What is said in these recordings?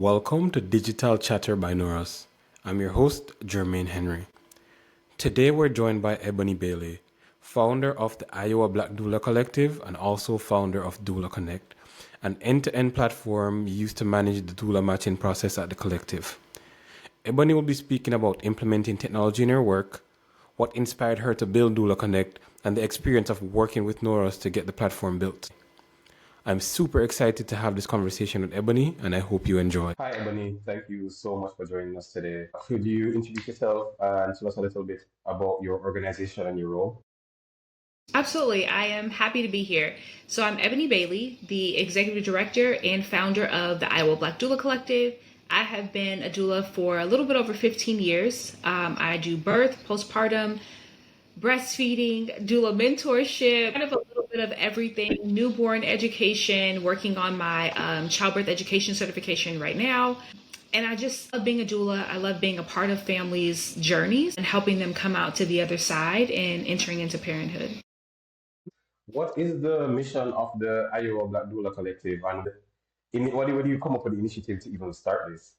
Welcome to Digital Chatter by Norus. I'm your host, Jermaine Henry. Today we're joined by Ebonie Bailey, founder of the Iowa Black Doula Collective and also founder of Doula Connect, an end-to-end platform used to manage the doula matching process at the collective. Ebonie will be speaking about implementing technology in her work, what inspired her to build Doula Connect, and the experience of working with Norus to get the platform built. I'm super excited to have this conversation with Ebonie, and I hope you enjoy. Hi, Ebonie. Thank you so much for joining us today. Could you introduce yourself and tell us a little bit about your organization and your role? Absolutely. I am happy to be here. So I'm Ebonie Bailey, the executive director and founder of the Iowa Black Doula Collective. I have been a doula for a little bit over 15 years. I do birth, postpartum, breastfeeding, doula mentorship, kind of a little bit of everything, newborn education, working on my childbirth education certification right now. And I just love being a doula. I love being a part of families' journeys and helping them come out to the other side and entering into parenthood. What is the mission of the Iowa Black Doula Collective, and why do you come up with the initiative to even start this?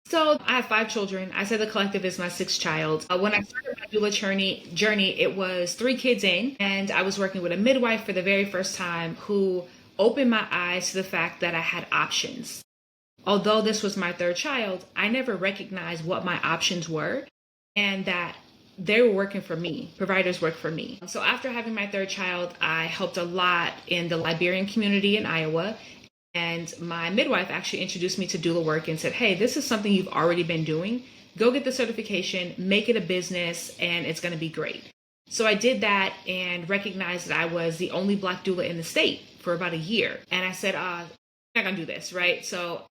So I have 5 children. I said the collective is my sixth child. When I started my doula journey, it was 3 kids in, and I was working with a midwife for the very first time who opened my eyes to the fact that I had options. Although this was my third child, I never recognized what my options were and that they were working for me. Providers work for me. So after having my third child, I helped a lot in the Liberian community in Iowa. And my midwife actually introduced me to doula work and said, hey, this is something you've already been doing. Go get the certification, make it a business, and it's going to be great. So I did that and recognized that I was the only Black doula in the state for about a year. And I said, I'm not going to do this, right? So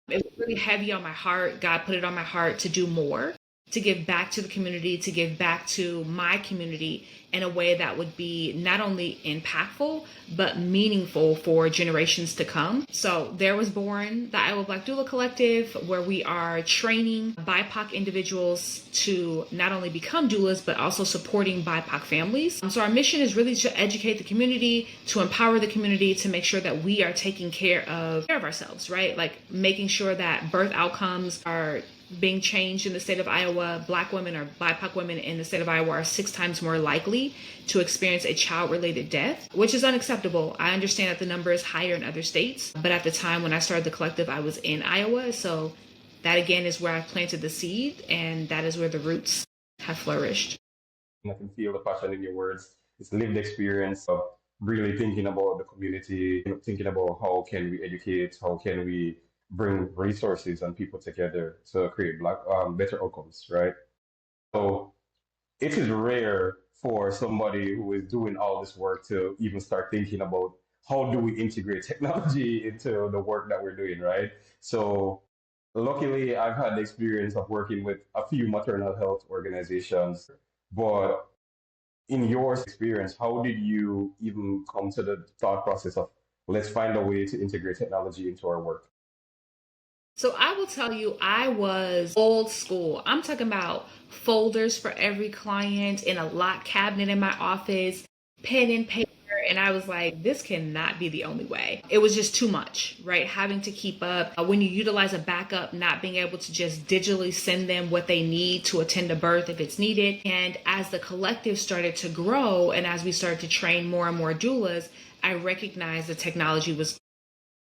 it was really heavy on my heart. God put it on my heart to do more, to give back to the community, to give back to my community in a way that would be not only impactful, but meaningful for generations to come. So there was born the Iowa Black Doula Collective, where we are training BIPOC individuals to not only become doulas, but also supporting BIPOC families. So our mission is really to educate the community, to empower the community, to make sure that we are taking care of ourselves, right? Like making sure that birth outcomes are being changed in the state of Iowa. Black women or BIPOC women in the state of Iowa are 6 times more likely to experience a child-related death, which is unacceptable. I understand that the number is higher in other states, but at the time when I started the collective, I was in Iowa. So that again is where I planted the seed, and that is where the roots have flourished. I can feel the passion in your words. It's lived experience of really thinking about the community, thinking about how can we educate, how can we bring resources and people together to create better outcomes, right? So it is rare for somebody who is doing all this work to even start thinking about how do we integrate technology into the work that we're doing, right? So luckily, I've had the experience of working with a few maternal health organizations, but in your experience, how did you even come to the thought process of let's find a way to integrate technology into our work? So I will tell you, I was old school. I'm talking about folders for every client in a locked cabinet in my office, pen and paper. And I was like, this cannot be the only way. It was just too much, right? Having to keep up. When you utilize a backup, not being able to just digitally send them what they need to attend a birth if it's needed. And as the collective started to grow and as we started to train more and more doulas, I recognized the technology was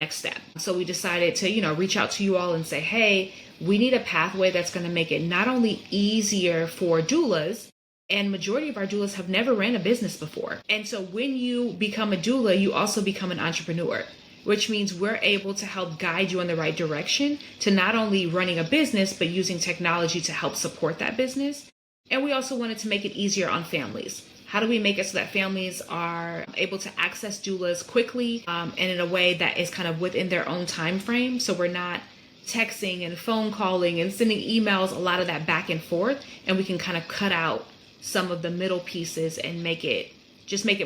next step. So we decided to, reach out to you all and say, hey, we need a pathway that's going to make it not only easier for doulas, and majority of our doulas have never ran a business before. And so when you become a doula, you also become an entrepreneur, which means we're able to help guide you in the right direction to not only running a business, but using technology to help support that business. And we also wanted to make it easier on families. How do we make it so that families are able to access doulas quickly and in a way that is kind of within their own time frame? So we're not texting and phone calling and sending emails, a lot of that back and forth, and we can kind of cut out some of the middle pieces and make it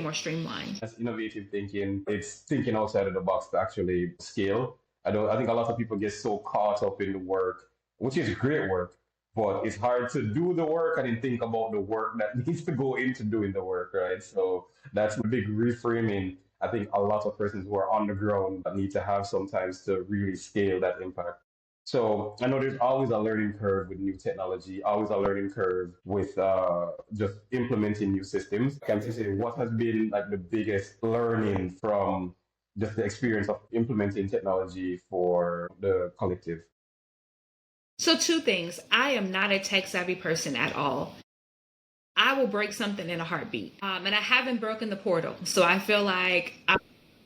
more streamlined. That's innovative thinking. It's thinking outside of the box to actually scale. I think a lot of people get so caught up in the work, which is great work, but it's hard to do the work and then think about the work that needs to go into doing the work, right? So that's a big reframing. I think a lot of persons who are on the ground need to have sometimes to really scale that impact. So I know there's always a learning curve with new technology, always a learning curve with just implementing new systems. Can you say what has been like the biggest learning from just the experience of implementing technology for the collective? So, two things. I am not a tech savvy person at all. I will break something in a heartbeat. And I haven't broken the portal. So I feel like I'm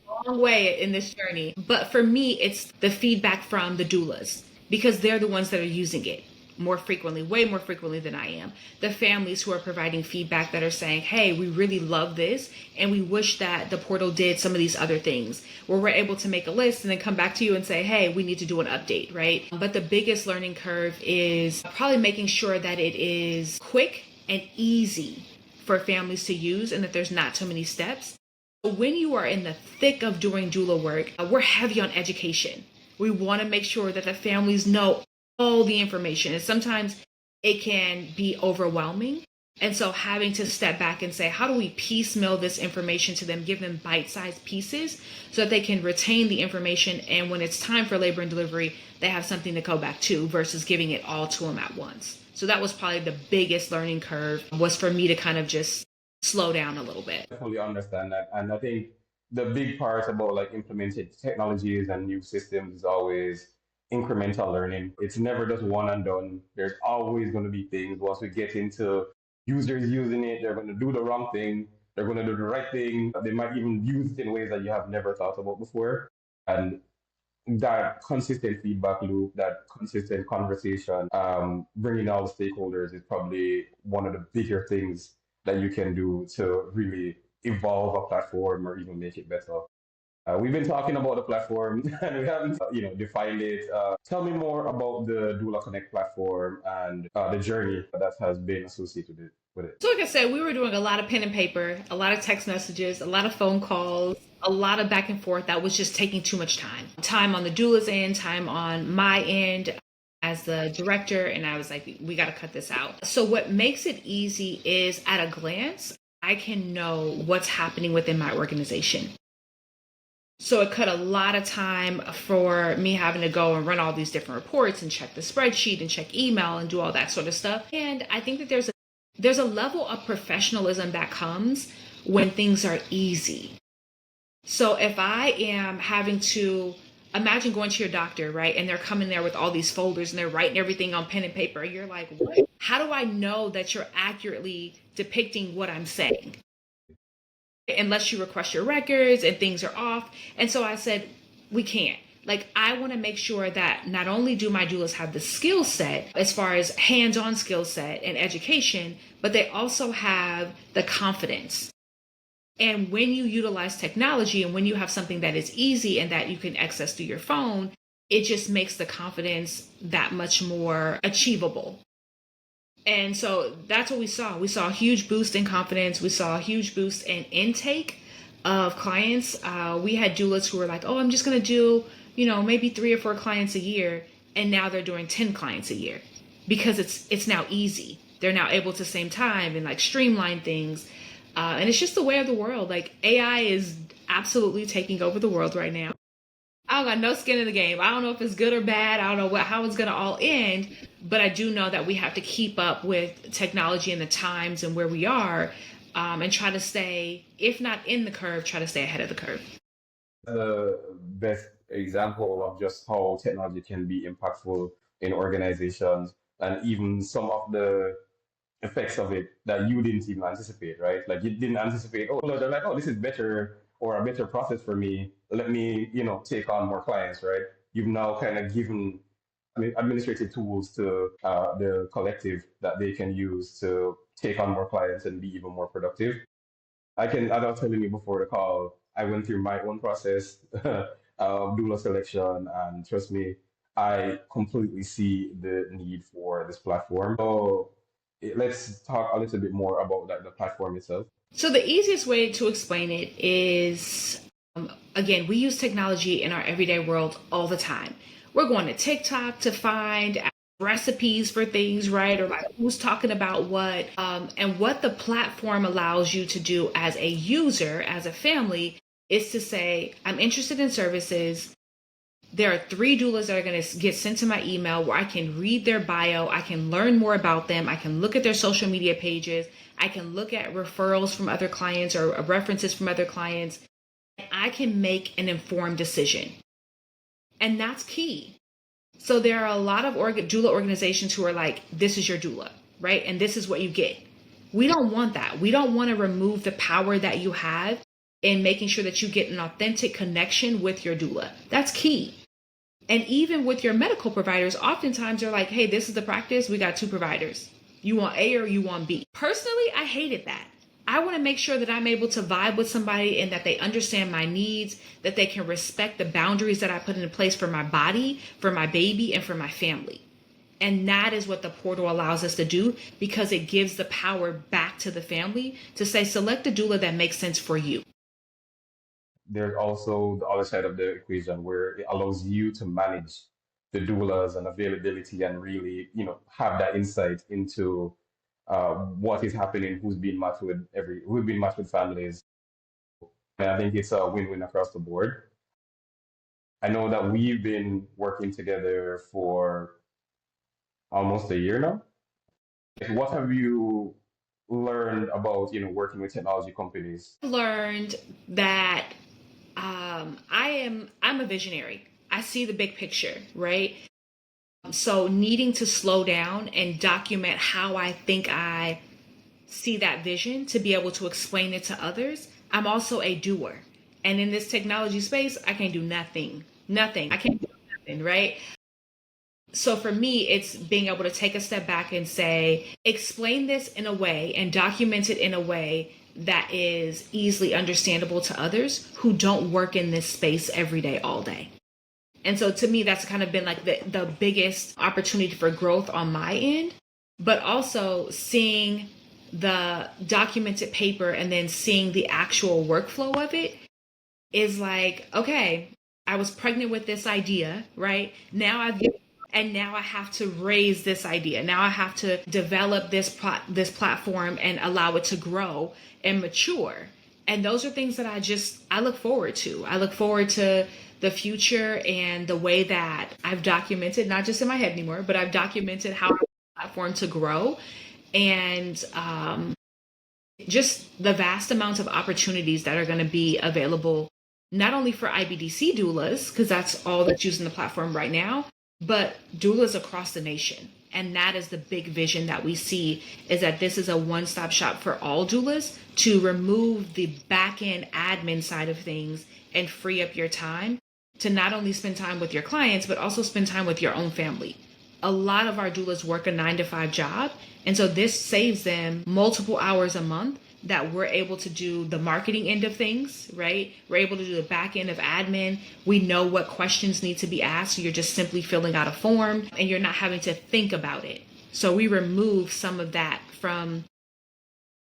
a long way in this journey. But for me, it's the feedback from the doulas because they're the ones that are using it more frequently, way more frequently than I am. The families who are providing feedback that are saying, hey, we really love this. And we wish that the portal did some of these other things where we're able to make a list and then come back to you and say, hey, we need to do an update, right? But the biggest learning curve is probably making sure that it is quick and easy for families to use and that there's not too many steps. When you are in the thick of doing doula work, we're heavy on education. We want to make sure that the families know all the information. And sometimes it can be overwhelming. And so having to step back and say, how do we piecemeal this information to them, give them bite-sized pieces so that they can retain the information. And when it's time for labor and delivery, they have something to go back to versus giving it all to them at once. So that was probably the biggest learning curve was for me to kind of just slow down a little bit. I fully understand that. And I think the big part about like implementing technologies and new systems is always incremental learning. It's never just one and done. There's always going to be things once we get into users using it, they're going to do the wrong thing. They're going to do the right thing. They might even use it in ways that you have never thought about before. And that consistent feedback loop, that consistent conversation, bringing all the stakeholders is probably one of the bigger things that you can do to really evolve a platform or even make it better. We've been talking about the platform and we haven't, defined it. Tell me more about the Doula Connect platform and the journey that has been associated with it. So like I said, we were doing a lot of pen and paper, a lot of text messages, a lot of phone calls, a lot of back and forth that was just taking too much time. Time on the doula's end, time on my end as the director. And I was like, we got to cut this out. So what makes it easy is at a glance, I can know what's happening within my organization. So it cut a lot of time for me having to go and run all these different reports and check the spreadsheet and check email and do all that sort of stuff. And I think that there's a level of professionalism that comes when things are easy. So if I am having to imagine going to your doctor, right? And they're coming there with all these folders and they're writing everything on pen and paper. And you're like, what? How do I know that you're accurately depicting what I'm saying? Unless you request your records and things are off. And so I said, we can't. Like, I want to make sure that not only do my doulas have the skill set as far as hands-on skill set and education, but they also have the confidence. And when you utilize technology and when you have something that is easy and that you can access through your phone, it just makes the confidence that much more achievable. And so that's what we saw. We saw a huge boost in confidence. We saw a huge boost in intake of clients. We had doulas who were like, oh, I'm just going to do, maybe 3 or 4 clients a year. And now they're doing 10 clients a year because it's now easy. They're now able to same time and like streamline things. And it's just the way of the world. Like AI is absolutely taking over the world right now. I don't got no skin in the game. I don't know if it's good or bad. I don't know how it's going to all end. But I do know that we have to keep up with technology and the times and where we are and try to stay, if not in the curve, try to stay ahead of the curve. The best example of just how technology can be impactful in organizations and even some of the effects of it that you didn't even anticipate, right? Like you didn't anticipate, they're like, this is better or a better process for me. Let me, take on more clients, right? You've now kind of given administrative tools to the collective that they can use to take on more clients and be even more productive. As I was telling you before the call, I went through my own process of doula selection, and trust me, I completely see the need for this platform. So let's talk a little bit more about the platform itself. So the easiest way to explain it is, again, we use technology in our everyday world all the time. We're going to TikTok to find recipes for things, right? Or like who's talking about what. And what the platform allows you to do as a user, as a family, is to say, I'm interested in services. There are 3 doulas that are going to get sent to my email where I can read their bio. I can learn more about them. I can look at their social media pages. I can look at referrals from other clients or references from other clients. I can make an informed decision. And that's key. So there are a lot of doula organizations who are like, this is your doula, right? And this is what you get. We don't want that. We don't want to remove the power that you have in making sure that you get an authentic connection with your doula. That's key. And even with your medical providers, oftentimes they're like, hey, this is the practice. We got 2 providers. You want A or you want B? Personally, I hated that. I want to make sure that I'm able to vibe with somebody and that they understand my needs, that they can respect the boundaries that I put into place for my body, for my baby, and for my family. And that is what the portal allows us to do, because it gives the power back to the family to say, select a doula that makes sense for you. There's also the other side of the equation where it allows you to manage the doulas and availability and really, have that insight into what is happening, who's being matched with families. And I think it's a win-win across the board. I know that we've been working together for almost a year now. What have you learned about, working with technology companies? I learned that I'm a visionary. I see the big picture, right? So needing to slow down and document how I think I see that vision to be able to explain it to others. I'm also a doer. And in this technology space, I can do nothing. I can't do nothing, right? So for me, it's being able to take a step back and say, explain this in a way and document it in a way that is easily understandable to others who don't work in this space every day, all day. And so to me, that's kind of been like the biggest opportunity for growth on my end, but also seeing the documented paper and then seeing the actual workflow of it is like, okay, I was pregnant with this idea, right? Now I have to raise this idea. Now I have to develop this platform and allow it to grow and mature. And those are things that I look forward to. I look forward to the future and the way that I've documented, not just in my head anymore, but I've documented how I want the platform to grow, and just the vast amounts of opportunities that are going to be available, not only for IBDC doulas, because that's all that's using the platform right now, but doulas across the nation. And that is the big vision that we see, is that this is a one-stop shop for all doulas to remove the back-end admin side of things and free up your time to not only spend time with your clients, but also spend time with your own family. A lot of our doulas work a 9-to-5 job. And so this saves them multiple hours a month that we're able to do the marketing end of things, right? We're able to do the back end of admin. We know what questions need to be asked. So you're just simply filling out a form and you're not having to think about it. So we remove some of that from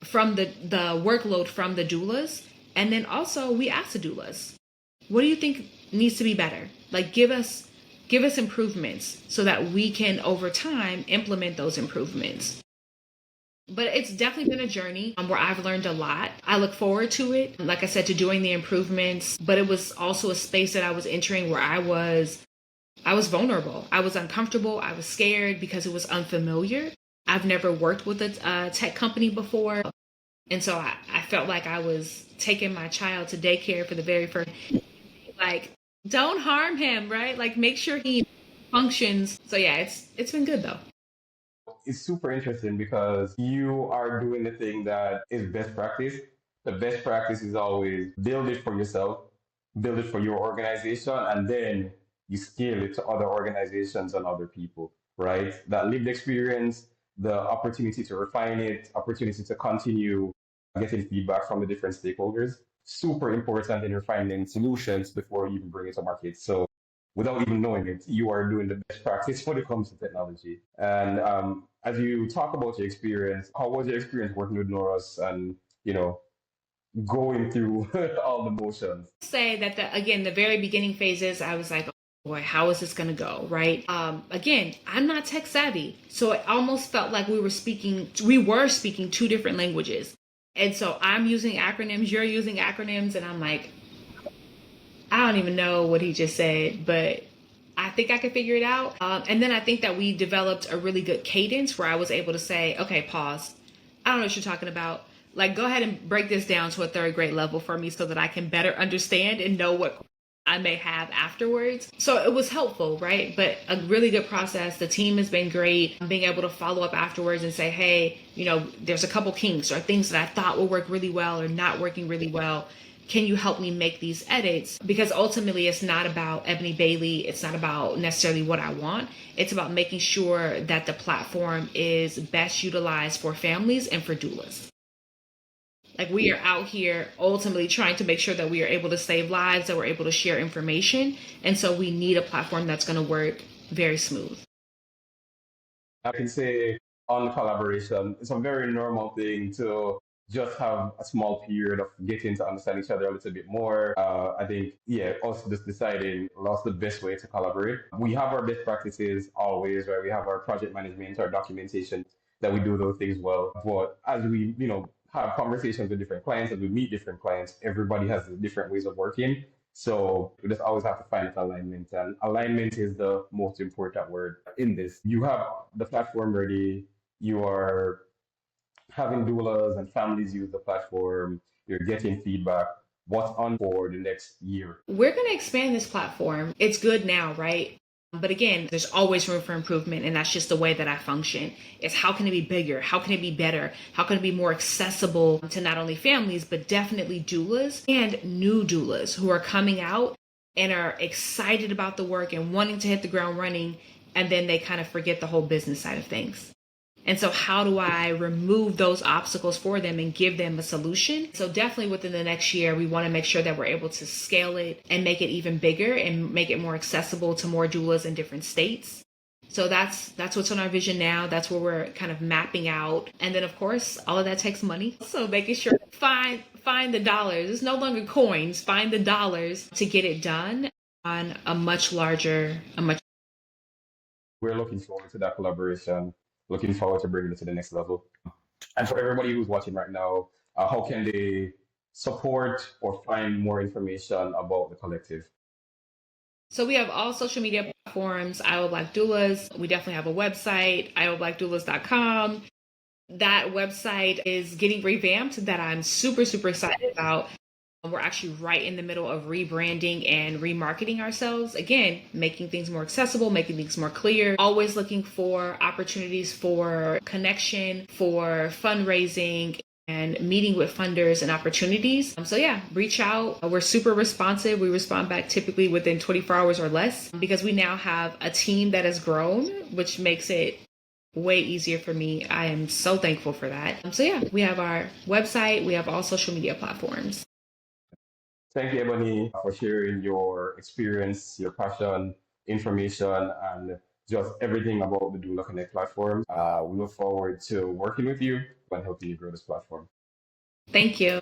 the workload from the doulas. And then also we ask the doulas, what do you think needs to be better? Like give us improvements so that we can over time implement those improvements. But it's definitely been a journey where I've learned a lot. I look forward to it, like I said, to doing the improvements, but it was also a space that I was entering where I was vulnerable. I was uncomfortable. I was scared because it was unfamiliar. I've never worked with a tech company before. And so I felt like I was taking my child to daycare for the very first, like, don't harm him, right? Like, make sure he functions. So yeah, it's been good though. It's super interesting because you are doing the thing that is best practice. The best practice is always build it for yourself, build it for your organization, and then you scale it to other organizations and other people, right? That lived experience, the opportunity to refine it, opportunity to continue getting feedback from the different stakeholders, super important in refining solutions before you even bring it to market. So without even knowing it, you are doing the best practice when it comes to technology. And as you talk about your experience, how was your experience working with Norus and, going through all the motions? Say that the very beginning phases, I was like, oh boy, how is this going to go? Right. Again, I'm not tech savvy. So it almost felt like we were speaking 2 different languages. And so I'm using acronyms, you're using acronyms, and I'm like, I don't even know what he just said, but I think I could figure it out. And then I think that we developed a really good cadence where I was able to say, okay, pause. I don't know what you're talking about. Like, go ahead and break this down to a third grade level for me so that I can better understand and know what I may have afterwards. So it was helpful, right? But a really good process. The team has been great. Being able to follow up afterwards and say, hey, there's a couple kinks or things that I thought would work really well or not working really well. Can you help me make these edits? Because ultimately it's not about Ebonie Bailey. It's not about necessarily what I want. It's about making sure that the platform is best utilized for families and for doulas. Like, we are out here ultimately trying to make sure that we are able to save lives, that we're able to share information. And so we need a platform that's going to work very smooth. I can say on collaboration, it's a very normal thing to just have a small period of getting to understand each other a little bit more. I think, yeah, us just deciding what's the best way to collaborate. We have our best practices always, right? We have our project management, our documentation that we do those things well. But as we, have conversations with different clients, as we meet different clients, everybody has different ways of working. So we just always have to find that alignment. And alignment is the most important word in this. You have the platform ready. You are having doulas and families use the platform. You're getting feedback. What's on for the next year? We're going to expand this platform. It's good now, right? But again, there's always room for improvement, and that's just the way that I function. It's how can it be bigger? How can it be better? How can it be more accessible to not only families, but definitely doulas and new doulas who are coming out and are excited about the work and wanting to hit the ground running, and then they kind of forget the whole business side of things. And so how do I remove those obstacles for them and give them a solution? So definitely within the next year, we want to make sure that we're able to scale it and make it even bigger and make it more accessible to more doulas in different states. So that's what's on our vision now. That's where we're kind of mapping out. And then of course, all of that takes money. So making sure find the dollars. It's no longer coins. Find the dollars to get it done on a much larger. We're looking forward to that collaboration. Looking forward to bringing it to the next level. And for everybody who's watching right now, how can they support or find more information about the collective? So we have all social media platforms, Iowa Black Doulas. We definitely have a website, iowablackdoulas.com. That website is getting revamped that I'm super, super excited about. We're actually right in the middle of rebranding and remarketing ourselves. Again, making things more accessible, making things more clear, always looking for opportunities for connection, for fundraising, and meeting with funders and opportunities. So yeah, reach out. We're super responsive. We respond back typically within 24 hours or less because we now have a team that has grown, which makes it way easier for me. I am so thankful for that. So yeah, we have our website. We have all social media platforms. Thank you, Ebonie, for sharing your experience, your passion, information, and just everything about the Doula Connect platform. We look forward to working with you and helping you grow this platform. Thank you.